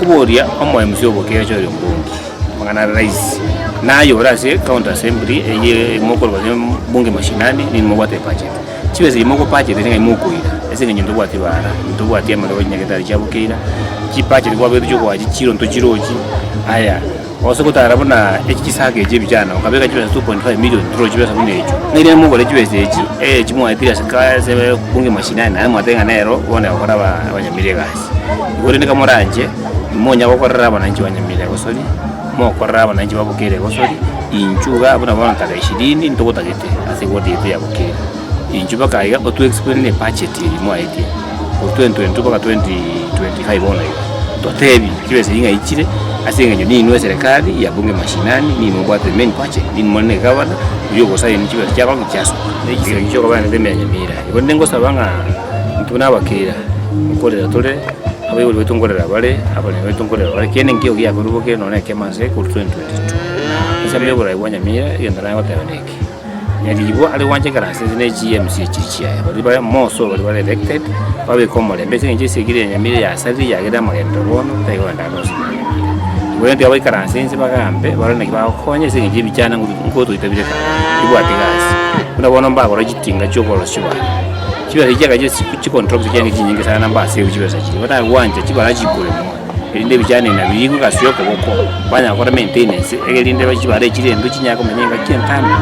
nguboria omo MC obokera cyo mbungi mangana rais nayo rase county assembly eye mokoro bunge mashinani ni mobate budget chibese imoko budget ngai mukuira ese ngindo bwati bara ndo bwati amalo nyageta chabukira chi budget kwa betu cyo kwaji chiro nto chiroji aya oso kutara bona ekisage je bijana ukabeka chibese 2.5 million tro chibese kunecho nile mugore chibese echi chimwa itira sika se bunge mashinani na mwatenga nero wona okora abanyamire gasi gore nika moranje monya gokorera abananchi banyamire gosori mokorera abananchi babukire gosori inchuga abona bona taka 20 ntogotagete ase godi ite yabukire inchuba kaiga otu explain ne budget mwa ite ku 2022 paka 2025 ona to tebi kibese inga ichire ase ngenyo ni inwe serikali ya bunge mashinani ni mbwate main budget ni mone gavana yugo sai ni kibese cyaba ngichaso ni cyo kabana de menyamira ibo ndengo sabanga ntuna bakira ukorera tole abayo betongorera bale abane betongorera bale kene ngiyo giya kurubuke none kemanze ku 2022 isambe bora ibanyamira yendana bataboneke yalibo ali wanje karase ne GMC chichia bali moso bali elected babe komole mbese nje sigire nyamire ya sari ya gida magendo bono tayo ndarosi bwe ndi abai karase nse bagambe bali nakiba konye sinje bicyana ngoto itabire ibwa tigasi unabona mbagora gitinga cyo boroshiba kiba hijyaga je control cyane kinyinga sana mbase ukibaza kiri bata wanje kibara kikure mo irinde bijyane na biri ku kasiyo ko banya akora maintenance egerinde bakibare kirendo kinyako menyenga kintana